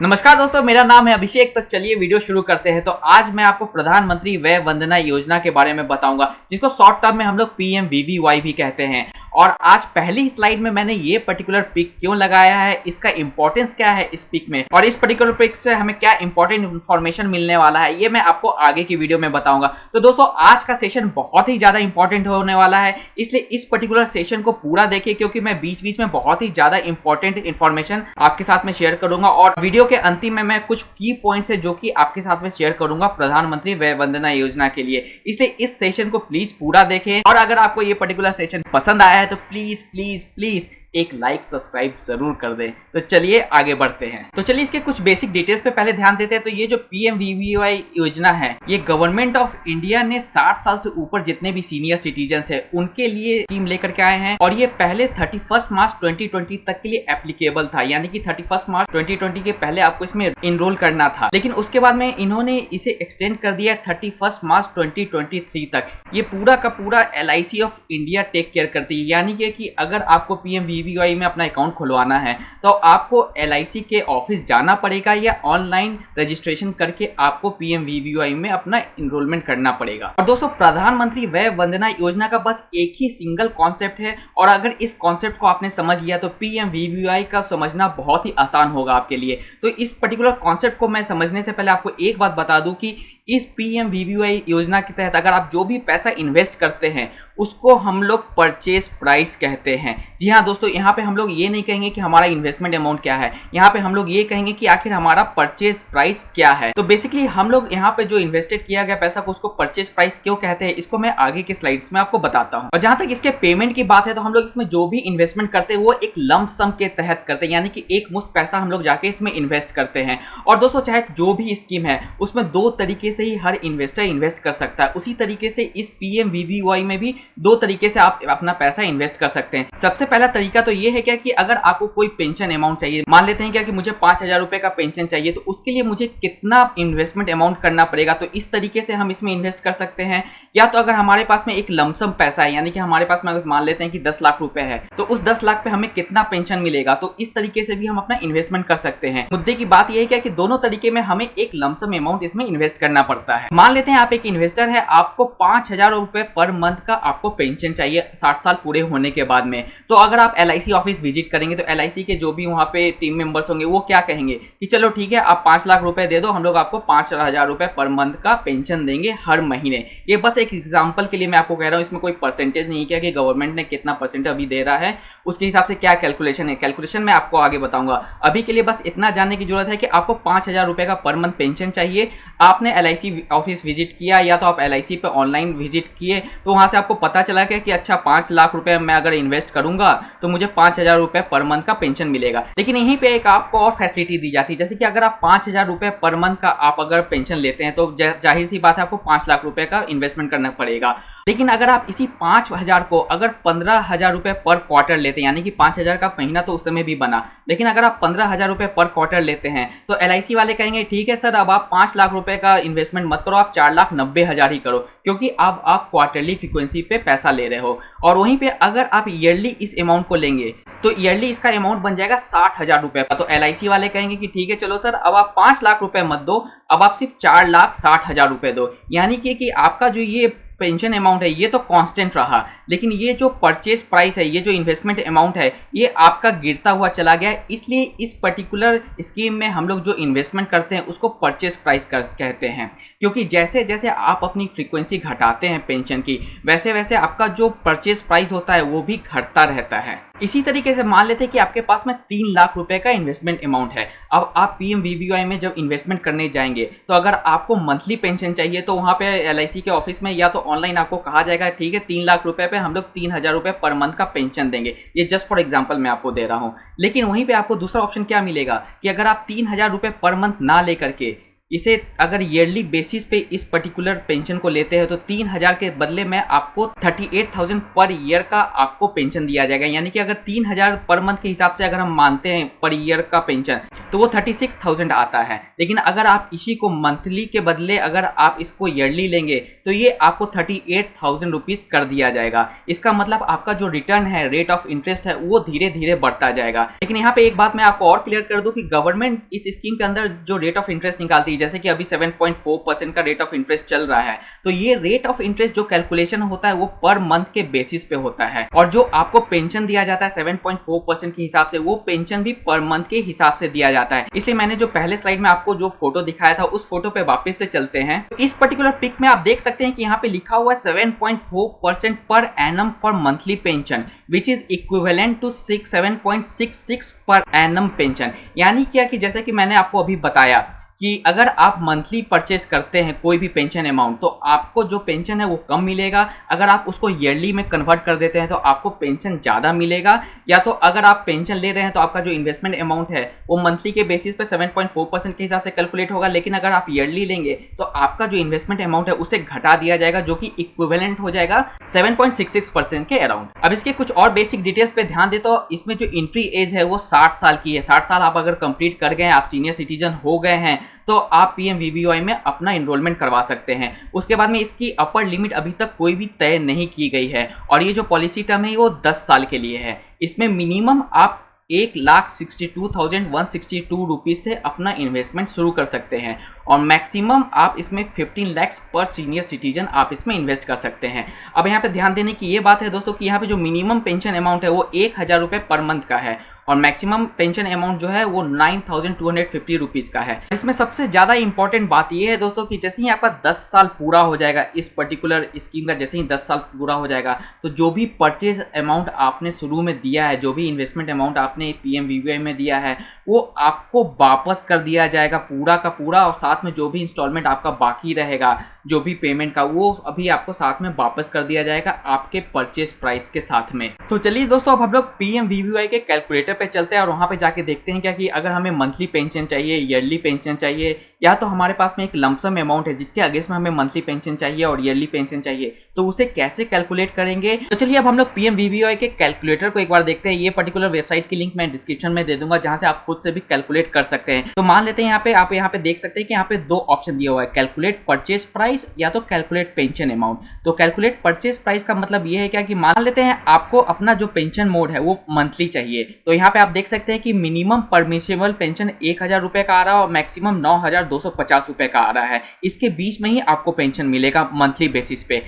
नमस्कार दोस्तों, मेरा नाम है अभिषेक। तो चलिए वीडियो शुरू करते हैं। तो आज मैं आपको प्रधानमंत्री वय वंदना योजना के बारे में बताऊंगा, जिसको शॉर्ट टर्म में हम लोग PMVVY भी कहते हैं। और आज पहली स्लाइड में मैंने ये पर्टिकुलर पिक क्यों लगाया है, इसका इंपॉर्टेंस क्या है इस पिक में, और इस पर्टिकुलर पिक से हमें क्या इंपॉर्टेंट इन्फॉर्मेशन मिलने वाला है, ये मैं आपको आगे की वीडियो में बताऊंगा। तो दोस्तों, आज का सेशन बहुत ही ज्यादा इंपॉर्टेंट होने वाला है, इसलिए इस पर्टिकुलर सेशन को पूरा देखिए, क्योंकि मैं बीच बीच में बहुत ही ज्यादा इंपॉर्टेंट इन्फॉर्मेशन आपके साथ में शेयर करूंगा। और वीडियो के अंतिम में मैं कुछ की पॉइंट्स है जो कि आपके साथ में शेयर करूंगा प्रधानमंत्री वय वंदना योजना के लिए। इसलिए इस सेशन को प्लीज पूरा देखें, और अगर आपको ये पर्टिकुलर सेशन पसंद आया है तो प्लीज प्लीज प्लीज एक लाइक सब्सक्राइब जरूर कर दें। तो चलिए आगे बढ़ते हैं। तो चलिए इसके कुछ बेसिक डिटेल्स पे पहले ध्यान देते हैं। तो ये जो PMVVY योजना है, ये गवर्नमेंट ऑफ इंडिया ने 60 साल से ऊपर जितने भी सीनियर सिटीजन है उनके लिए स्कीम लेकर के आए हैं। और ये पहले 31 मार्च 2020 तक के लिए एप्लीकेबल था, यानी कि 31 मार्च 2020 के पहले आपको इसमें इनरोल करना था। लेकिन उसके बाद में इन्होंने इसे एक्सटेंड कर दिया 31 मार्च 2023 तक। ये पूरा का पूरा LIC of India take care करती है, यानी कि अगर आपको PMVVY में अपना अकाउंट खुलवाना है तो आपको LIC के ऑफिस जाना पड़ेगा, या ऑनलाइन रजिस्ट्रेशन करके आपको PMVVY में अपना इनरोलमेंट करना पड़ेगा। और दोस्तों, प्रधानमंत्री वय वंदना योजना का बस एक ही सिंगल कॉन्सेप्ट है, और अगर इस कॉन्सेप्ट को आपने समझ लिया तो PMVVY का समझना बहुत ही आसान होगा आपके लिए। तो इस पर्टिकुलर कॉन्सेप्ट को मैं समझने से पहले आपको एक बात बता दूं कि इस PMVVY योजना के तहत अगर आप जो भी पैसा इन्वेस्ट करते हैं उसको हम लोग परचेज प्राइस कहते हैं। जी हाँ दोस्तों, यहाँ पे हम लोग ये नहीं कहेंगे कि हमारा इन्वेस्टमेंट अमाउंट क्या है, यहाँ पे हम लोग ये कहेंगे कि आखिर हमारा परचेज प्राइस क्या है। तो बेसिकली हम लोग यहाँ पे जो इन्वेस्टेड किया गया पैसा को उसको परचेज प्राइस क्यों कहते हैं, इसको मैं आगे के स्लाइड्स में आपको बताता हूँ। और जहां तक इसके पेमेंट की बात है, तो हम लोग इसमें जो भी इन्वेस्टमेंट करते हैं वो एक लंप सम के तहत करते हैं, यानी कि एक मुश्त पैसा हम लोग जाके इसमें इन्वेस्ट करते हैं। और दोस्तों, चाहे जो भी स्कीम है उसमें दो तरीके से ही हर इन्वेस्टर इन्वेस्ट कर सकता है, उसी तरीके से इस PMVVY में भी दो तरीके से आप अपना पैसा इन्वेस्ट कर सकते हैं। सबसे पहला तरीका तो ये है क्या कि अगर आपको कोई पेंशन अमाउंट चाहिए, मान लेते हैं क्या कि मुझे 5,000 रुपए का पेंशन चाहिए, तो उसके लिए मुझे कितना इन्वेस्टमेंट अमाउंट करना पड़ेगा, तो इस तरीके से हम इसमें इन्वेस्ट कर सकते हैं। या तो अगर हमारे पास में एक लमसम पैसा है, यानी कि हमारे पास में मान लेते हैं कि 10 लाख रुपए है, तो उस 10 लाख पे हमें कितना पेंशन मिलेगा, तो इस तरीके से भी हम अपना इन्वेस्टमेंट कर सकते हैं। मुद्दे की बात यह है क्या कि दोनों तरीके में हमें एक लमसम अमाउंट इसमें इन्वेस्ट करना पड़ता है। मान लेते हैं आप एक इन्वेस्टर है, आपको 5,000 रुपए पर मंथ का आपको पेंशन चाहिए 60 साल पूरे होने के बाद में। तो अगर आप LIC ऑफिस विजिट करेंगे तो LIC के जो भी वहां पे टीम मेंबर्स होंगे वो क्या कहेंगे कि चलो ठीक है, आप 5 लाख रुपए दे दो, हम लोग आपको 5,000 रुपए पर मंथ का पेंशन देंगे हर महीने। ये बस एक एग्जांपल के लिए मैं आपको कह रहा हूं, इसमें कोई परसेंटेज नहीं किया कि गवर्नमेंट ने कितना परसेंट अभी दे रहा है, उसके हिसाब से क्या कैलकुलेशन है, कैलकुलेशन मैं आपको आगे बताऊंगा। अभी के लिए बस इतना जानने की जरूरत है कि आपको 5,000 रुपए का पर मंथ पेंशन चाहिए। आपने LIC ऑफिस विजिट किया, या तो आप LIC पे ऑनलाइन विजिट किए, तो वहां से आपको पता चला कि अच्छा 5 लाख रुपए मैं अगर इन्वेस्ट करूंगा तो मुझे 5,000 रुपए पर मंथ का पेंशन मिलेगा। लेकिन यहीं पे एक आपको और फैसिलिटी दी जाती है, जैसे कि अगर आप 5,000 रुपए पर मंथ का आप अगर पेंशन लेते हैं तो जाहिर सी बात है आपको 5 लाख रुपए का इन्वेस्टमेंट करना पड़ेगा। लेकिन अगर आप इसी 5,000 को अगर 15,000 रुपए पर क्वार्टर लेते हैं, यानी कि 5,000 का महीना तो उस समय भी बना, लेकिन अगर आप 15,000 रुपए पर क्वार्टर लेते हैं तो LIC वाले कहेंगे ठीक है सर, अब आप 5 लाख रुपए का इन्वेस्टमेंट मत करो, आप 4,90,000 ही करो, क्योंकि अब आप क्वार्टरली फ्रीक्वेंसी पे पैसा ले रहे हो। और वहीं पे अगर आप ईयरली इस अमाउंट को लेंगे तो ईयरली इसका अमाउंट बन जाएगा 60,000 रुपए का। तो LIC वाले कहेंगे कि ठीक है चलो सर, अब आप 5 लाख रुपए मत दो, अब आप सिर्फ 4,60,000 रुपए दो। यानी कि आपका जो ये पेंशन अमाउंट है ये तो कांस्टेंट रहा, लेकिन ये जो परचेज प्राइस है, ये जो इन्वेस्टमेंट अमाउंट है, ये आपका गिरता हुआ चला गया। इसलिए इस पर्टिकुलर स्कीम में हम लोग जो इन्वेस्टमेंट करते हैं उसको परचेज प्राइस कहते हैं, क्योंकि जैसे जैसे आप अपनी फ्रीक्वेंसी घटाते हैं पेंशन की, वैसे वैसे आपका जो परचेज प्राइस होता है वो भी घटता रहता है। इसी तरीके से मान लेते हैं कि आपके पास में 3 लाख रुपए का इन्वेस्टमेंट अमाउंट है। अब आप PMVVY में जब इन्वेस्टमेंट करने जाएंगे तो अगर आपको मंथली पेंशन चाहिए तो वहां पे LIC के ऑफिस में या तो ऑनलाइन आपको कहा जाएगा ठीक है 3 लाख रुपए पे हम लोग 3,000 रुपए पर मंथ का पेंशन देंगे। ये जस्ट फॉर एग्जांपल मैं आपको दे रहा हूं। लेकिन वहीं पे आपको दूसरा ऑप्शन क्या मिलेगा कि अगर आप 3,000 रुपए पर मंथ ना लेकर के इसे अगर ईयरली बेसिस पे इस पर्टिकुलर पेंशन को लेते हैं तो 3,000 के बदले में आपको 38,000 पर ईयर का आपको पेंशन दिया जाएगा। यानी कि अगर 3,000 पर मंथ के हिसाब से अगर हम मानते हैं पर ईयर का पेंशन तो वो 36,000 आता है। लेकिन अगर आप इसी को मंथली के बदले अगर आप इसको ईयरली लेंगे तो ये आपको 38,000 रुपीज कर दिया जाएगा। इसका मतलब आपका जो रिटर्न है, रेट ऑफ इंटरेस्ट है, वो धीरे धीरे बढ़ता जाएगा। लेकिन यहाँ पे एक बात मैं आपको और क्लियर कर दूं कि गवर्नमेंट इस स्कीम के अंदर जो रेट ऑफ इंटरेस्ट निकालती है, जैसे कि अभी 7.4% का रेट ऑफ इंटरेस्ट चल रहा है, तो ये रेट ऑफ इंटरेस्ट जो कैलकुलेशन होता है वो पर मंथ के बेसिस पे होता है। और जो आपको पेंशन दिया जाता है 7.4% के हिसाब से, वो पेंशन भी पर मंथ के हिसाब से दिया जाता है। इसलिए मैंने जो पहले स्लाइड में आपको जो फोटो दिखाया था उस फोटो पे वापस से चलते हैं। तो इस पर्टिकुलर पिक में आप देख सकते हैं कि यहाँ पे लिखा हुआ है 7.4% per annum for monthly pension which is equivalent to 7.66 per annum pension. यानी क्या कि जैसे कि मैंने आपको अभी बताया कि अगर आप मंथली परचेज करते हैं कोई भी पेंशन अमाउंट तो आपको जो पेंशन है वो कम मिलेगा। अगर आप उसको ईयरली में कन्वर्ट कर देते हैं तो आपको पेंशन ज़्यादा मिलेगा। या तो अगर आप पेंशन ले रहे हैं तो आपका जो इन्वेस्टमेंट अमाउंट है वो मंथली के बेसिस पे 7.4% के हिसाब से कैलकुलेट होगा। लेकिन अगर आप ईयरली लेंगे तो आपका जो इन्वेस्टमेंट अमाउंट है उसे घटा दिया जाएगा, जो कि इक्विवेलेंट हो जाएगा 7.66% के अराउंड। अब इसके कुछ और बेसिक डिटेल्स पे ध्यान दे तो इसमें जो एंट्री एज है वो 60 साल की है। 60 साल आप अगर कंप्लीट कर गए, आप सीनियर सिटीजन हो गए हैं तो आप PMVVY में अपना एनरोलमेंट करवा सकते हैं। उसके बाद में इसकी अपर लिमिट अभी तक कोई भी तय नहीं की गई है और ये जो पॉलिसी टर्म है वो 10 साल के लिए है। इसमें मिनिमम आप 1,62,162 रुपीज से अपना इन्वेस्टमेंट शुरू कर सकते हैं और मैक्सिमम आप इसमें 15 लाख पर सीनियर सिटीजन आप इसमें इन्वेस्ट कर सकते हैं। अब यहाँ पे ध्यान देने की ये बात है दोस्तों कि यहाँ पे जो मिनिमम पेंशन अमाउंट है वो 1,000 रुपये पर मंथ का है और मैक्सिमम पेंशन अमाउंट जो है वो 9,250 रुपीज का है। इसमें सबसे ज्यादा इंपॉर्टेंट बात ये है दोस्तों कि जैसे ही आपका 10 साल पूरा हो जाएगा इस पर्टिकुलर स्कीम का, जैसे ही 10 साल पूरा हो जाएगा तो जो भी परचेज अमाउंट आपने शुरू में दिया है, जो भी इन्वेस्टमेंट अमाउंट आपने PMVVY में दिया है वो आपको वापस कर दिया जाएगा पूरा का पूरा। और साथ में जो भी इंस्टॉलमेंट आपका बाकी रहेगा, जो भी पेमेंट का, वो अभी आपको साथ में वापस कर दिया जाएगा आपके परचेज प्राइस के साथ में। तो चलिए दोस्तों अब हम लोग PMVVY के कैलकुलेटर पे चलते हैं और वहां पे जाके देखते हैं क्या कि अगर हमें मंथली पेंशन चाहिए, ईयरली पेंशन चाहिए, या तो हमारे पास में एक लमसम अमाउंट है जिसके अगेंस्ट में हमें मंथली पेंशन चाहिए और ईयरली पेंशन चाहिए, तो उसे कैसे कैलकुलेट करेंगे। तो चलिए अब हम लोग PMVVY के कैलकुलेटर को एक बार देखते हैं। ये पर्टिकुलर वेबसाइट की लिंक मैं डिस्क्रिप्शन में दे दूंगा जहां से आप खुद से भी कैलकुलेट कर सकते हैं। तो मान लेते हैं यहाँ पे आप यहाँ पे देख सकते हैं कि यहाँ पे दो ऑप्शन दिया हुआ है, कैलकुलेट परचेज प्राइस या तो कैलकुलेट पेंशन अमाउंट। तो कैलकुलेट परचेज प्राइस का मतलब ये है क्या कि मान लेते हैं आपको अपना जो पेंशन मोड है वो मंथली चाहिए, तो यहाँ पे आप देख सकते हैं कि मिनिमम परमिसेबल पेंशन 1,000 रुपए का आ रहा है और मैक्सिमम 9,250 रुपए का आ रहा है। इसके बीच में ही आपको पेंशन मिलेगा मंथली बेसिस पे।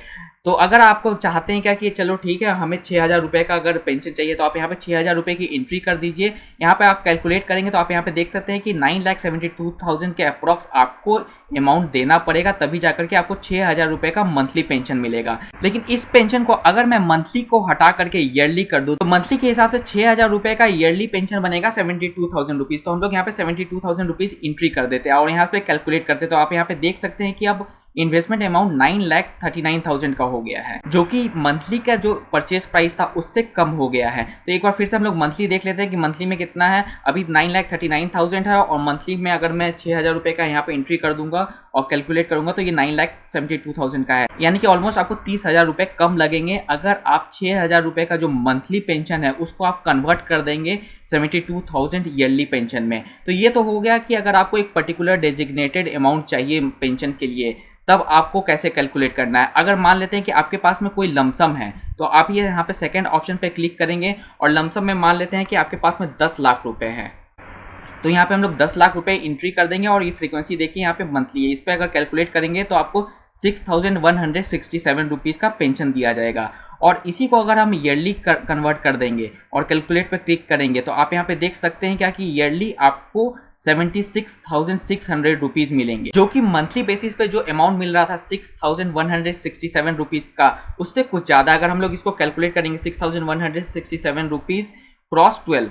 तो अगर आपको चाहते हैं क्या कि चलो ठीक है हमें 6,000 रुपये का अगर पेंशन चाहिए तो आप यहाँ पे 6,000 रुपये की एंट्री कर दीजिए। यहाँ पे आप कैलकुलेट करेंगे तो आप यहाँ पे देख सकते हैं कि 9,72,000 के अप्रॉक्स आपको अमाउंट देना पड़ेगा, तभी जाकर के आपको 6,000 रुपये का मंथली पेंशन मिलेगा। लेकिन इस पेंशन को अगर मैं मंथली को हटा करके ईयरली कर दूँ तो मंथली के हिसाब से 6,000 रुपये का ईयरली पेंशन बनेगा 72,000 रुपीज़। तो हम लोग यहाँ पे 72,000 रुपीज़ एंट्री कर देते हैं और यहाँ पे कैलकुलेट करते हैं। तो आप यहाँ पे देख सकते हैं कि अब इन्वेस्टमेंट अमाउंट 9,39,000 का हो गया है, जो कि मंथली का जो परचेज प्राइस था उससे कम हो गया है। तो एक बार फिर से हम लोग मंथली देख लेते हैं कि मंथली में कितना है। अभी 9,39,000 है और मंथली में अगर मैं 6,000 रुपये का यहाँ पे एंट्री कर दूंगा और कैलकुलेट करूंगा तो ये 9,72,000 का है। यानी कि ऑलमोस्ट आपको 30,000 रुपये कम लगेंगे अगर आप 6,000 रुपये का जो मंथली पेंशन है उसको आप कन्वर्ट कर देंगे 72,000 ईयरली पेंशन में। तो ये तो हो गया कि अगर आपको एक पर्टिकुलर डेजिग्नेटेड अमाउंट चाहिए पेंशन के लिए तब आपको कैसे कैलकुलेट करना है। अगर मान लेते हैं कि आपके पास में कोई लमसम है तो आप ये यहाँ पे सेकंड ऑप्शन पे क्लिक करेंगे और लमसम में मान लेते हैं कि आपके पास में 10 लाख रुपए है, तो यहाँ पे हम लोग 10 लाख रुपए एंट्री कर देंगे और ये फ्रीक्वेंसी देखिए यहाँ पे मंथली है। इस पर अगर कैलकुलेट करेंगे तो आपको 6,167 रुपीज़ का पेंशन दिया जाएगा। और इसी को अगर हम ईयरली कन्वर्ट कर देंगे और कैलकुलेट पे क्लिक करेंगे तो आप यहाँ पे देख सकते हैं क्या कि ईयरली आपको 76,600 रुपीज़ मिलेंगे, जो कि मंथली बेसिस पे जो अमाउंट मिल रहा था 6,167 रुपीज़ का उससे कुछ ज़्यादा। अगर हम लोग इसको कैलकुलेट करेंगे 6,167 रुपीज़ क्रॉस 12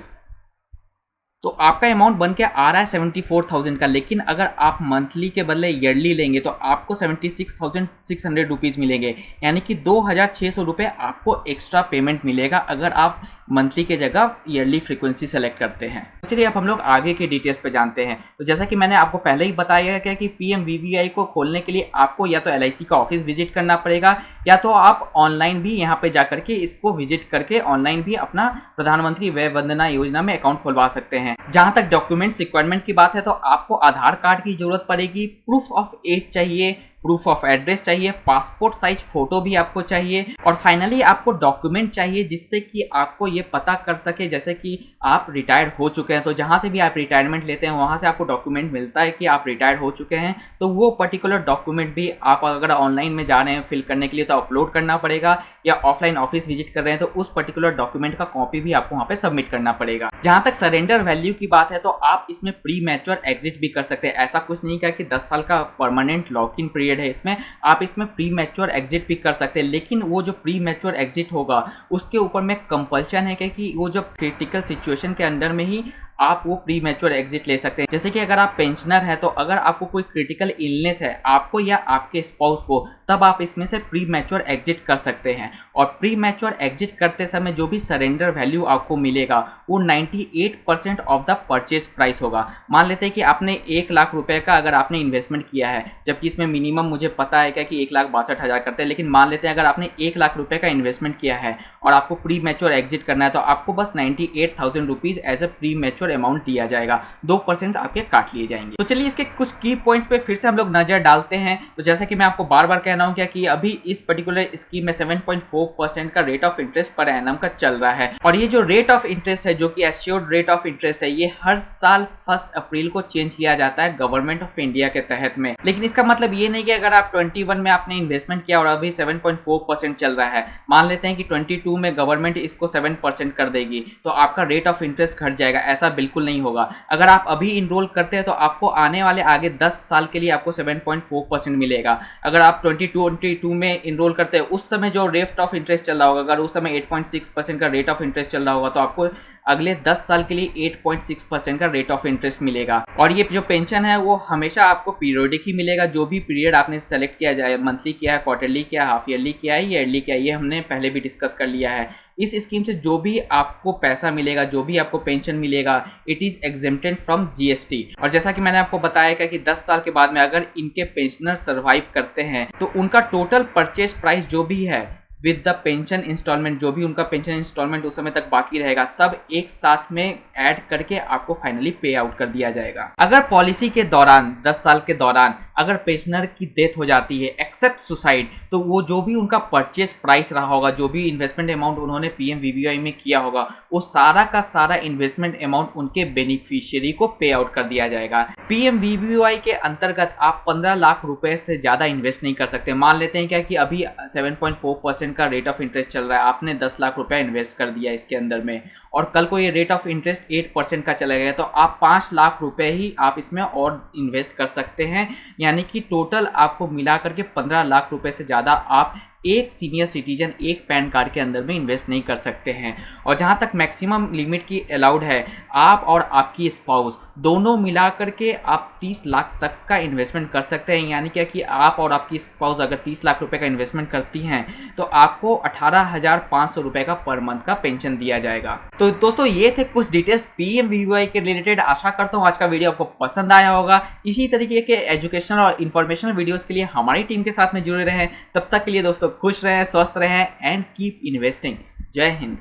तो आपका अमाउंट बन के आ रहा है 74,000 का। लेकिन अगर आप मंथली के बदले ईयरली लेंगे तो आपको 76,600 रुपीज़ मिलेंगे, यानी कि 2,600 रुपये आपको एक्स्ट्रा पेमेंट मिलेगा अगर आप मंथली के जगह ईयरली फ्रीक्वेंसी सेलेक्ट करते हैं। चलिए अब हम लोग आगे की डिटेल्स पे जानते हैं। तो जैसा कि मैंने आपको पहले ही बताया है कि PMVVY को खोलने के लिए आपको या तो LIC का ऑफिस विजिट करना पड़ेगा, या तो आप ऑनलाइन भी यहाँ पे जाकर के इसको विजिट करके ऑनलाइन भी अपना प्रधानमंत्री वय वंदना योजना में अकाउंट खुलवा सकते हैं। जहां तक डॉक्यूमेंट्स रिक्वायरमेंट की बात है तो आपको आधार कार्ड की जरूरत पड़ेगी, प्रूफ ऑफ एज चाहिए, प्रूफ ऑफ एड्रेस चाहिए, पासपोर्ट साइज फोटो भी आपको चाहिए, और फाइनली आपको डॉक्यूमेंट चाहिए जिससे कि आपको ये पता कर सके जैसे कि आप रिटायर्ड हो चुके हैं। तो जहां से भी आप रिटायरमेंट लेते हैं वहां से आपको डॉक्यूमेंट मिलता है कि आप रिटायर्ड हो चुके हैं, तो वो पर्टिकुलर डॉक्यूमेंट भी आप अगर ऑनलाइन में जा रहे हैं फिल करने के लिए तो अपलोड करना पड़ेगा, या ऑफलाइन ऑफिस विजिट कर रहे हैं तो उस पर्टिकुलर डॉक्यूमेंट का कॉपी भी आपको वहां पे सबमिट करना पड़ेगा। जहां तक सरेंडर वैल्यू की बात है तो आप इसमें प्री मैच्योर एग्जिट भी कर सकते हैं। ऐसा कुछ नहीं कहा कि 10 साल का परमानेंट लॉक इन पीरियड है इसमें, आप इसमें प्री मैच्योर एग्जिट भी कर सकते हैं, लेकिन वो जो प्री मैच्योर एग्जिट होगा उसके ऊपर में कंपल्शन है कि वो जब क्रिटिकल सिचुएशन के अंडर में ही आप वो प्री मैच्योर एग्जिट ले सकते हैं। जैसे कि अगर आप पेंशनर है तो अगर आपको कोई क्रिटिकल इलनेस है आपको या आपके स्पाउस को, तब आप इसमें से प्री मैच्योर एग्जिट कर सकते हैं। और प्री मैच्योर एग्जिट करते समय जो भी सरेंडर वैल्यू आपको मिलेगा वो 98% ऑफ द परचेज प्राइस होगा। मान लेते हैं कि आपने 1 लाख रुपए का अगर आपने इन्वेस्टमेंट किया है, जबकि इसमें मिनिमम मुझे पता है क्या कि 1,62,000 करते हैं, लेकिन मान लेते हैं अगर आपने 1 लाख रुपए का इन्वेस्टमेंट किया है और आपको प्री मैच्योर एग्जिट करना है तो आपको बस 98,000 rupees as a premature amount दिया जाएगा, 2% आपके काट लिए जाएंगे। तो चलिए इसके कुछ की पॉइंट्स पे फिर से हम लोग नजर डालते हैं। तो जैसा कि मैं आपको बार बार कह रहा हूं क्या कि अभी इस पर्टिकुलर स्कीम में 7.4% का rate of interest per annum का चल रहा है, और ये जो रेट ऑफ इंटरेस्ट है जो कि एश्योर्ड रेट ऑफ इंटरेस्ट है ये हर साल 1 अप्रैल को चेंज किया जाता है गवर्नमेंट ऑफ इंडिया के तहत में। लेकिन इसका मतलब ये नहीं कि अगर आप 21 में आपने इन्वेस्टमेंट किया और अभी 7.4% चल रहा है, मान लेते हैं कि 22 में गवर्नमेंट इसको 7% कर देगी तो आपका रेट ऑफ इंटरेस्ट घट जाएगा, ऐसा बिल्कुल नहीं होगा। अगर आप अभी इनरोल करते हैं तो आपको आने वाले आगे 10 साल के लिए आपको 7.4% मिलेगा। अगर आप 2022 में इनरोल करते हैं उस समय जो रेट ऑफ इंटरेस्ट चल रहा होगा, अगर उस समय 8.6% का रेट ऑफ इंटरेस्ट चल रहा होगा तो आपको अगले 10 साल के लिए 8.6% का रेट ऑफ इंटरेस्ट मिलेगा। और ये जो पेंशन है वो हमेशा आपको पीरियोडिक ही मिलेगा, जो भी पीरियड आपने सेलेक्ट किया जाए, मंथली किया है, क्वार्टरली किया, हाफ ईयरली किया है, ईयरली किया है, ये हमने पहले भी डिस्कस कर लिया है। इस स्कीम से जो भी आपको पैसा मिलेगा, जो भी आपको पेंशन मिलेगा, it is exempted from GST। और जैसा कि मैंने आपको बताया कि 10 साल के बाद में अगर इनके पेंशनर सर्वाइव करते हैं तो उनका टोटल परचेज प्राइस जो भी है विद द पेंशन इंस्टॉलमेंट, जो भी उनका पेंशन इंस्टॉलमेंट उस समय तक बाकी रहेगा, सब एक साथ में ऐड करके आपको फाइनली पे आउट कर दिया जाएगा। अगर पॉलिसी के दौरान 10 साल के दौरान अगर पेंशनर की डेथ हो जाती है एक्सेप्ट सुसाइड, तो वो जो भी उनका परचेज प्राइस रहा होगा, जो भी इन्वेस्टमेंट अमाउंट उन्होंने PMVVY में किया होगा, वो सारा का सारा इन्वेस्टमेंट अमाउंट उनके बेनिफिशियरी को पे आउट कर दिया जाएगा। PMVVY के अंतर्गत आप 15 लाख रुपए से ज्यादा इन्वेस्ट नहीं कर सकते। मान लेते हैं क्या कि अभी 7.4% का रेट ऑफ इंटरेस्ट चल रहा है, आपने 10 लाख रुपए इन्वेस्ट कर दिया इसके अंदर में, और कल को ये रेट ऑफ इंटरेस्ट 8% का चला गया तो आप 5 लाख रुपए ही आप इसमें और इन्वेस्ट कर सकते हैं, यानी कि टोटल आपको मिला करके 15 लाख रुपए से ज़्यादा आप एक सीनियर सिटीजन एक पैन कार्ड के अंदर में इन्वेस्ट नहीं कर सकते हैं। और जहां तक मैक्सिमम लिमिट की अलाउड है, आप और आपकी स्पाउस दोनों मिला करके आप 30 लाख तक का इन्वेस्टमेंट कर सकते हैं। यानी क्या कि आप और आपकी स्पाउस अगर 30 लाख रुपए का इन्वेस्टमेंट करती हैं तो आपको 18,500 रुपए का पर मंथ का पेंशन दिया जाएगा। तो दोस्तों ये थे कुछ डिटेल्स PMVVY के रिलेटेड। आशा करता हूँ आज का वीडियो आपको पसंद आया होगा। इसी तरीके के एजुकेशनल और इन्फॉर्मेशनल वीडियोस के लिए हमारी टीम के साथ में जुड़े रहें। तब तक के लिए दोस्तों खुश रहें, स्वस्थ रहें एंड कीप इन्वेस्टिंग। जय हिंद।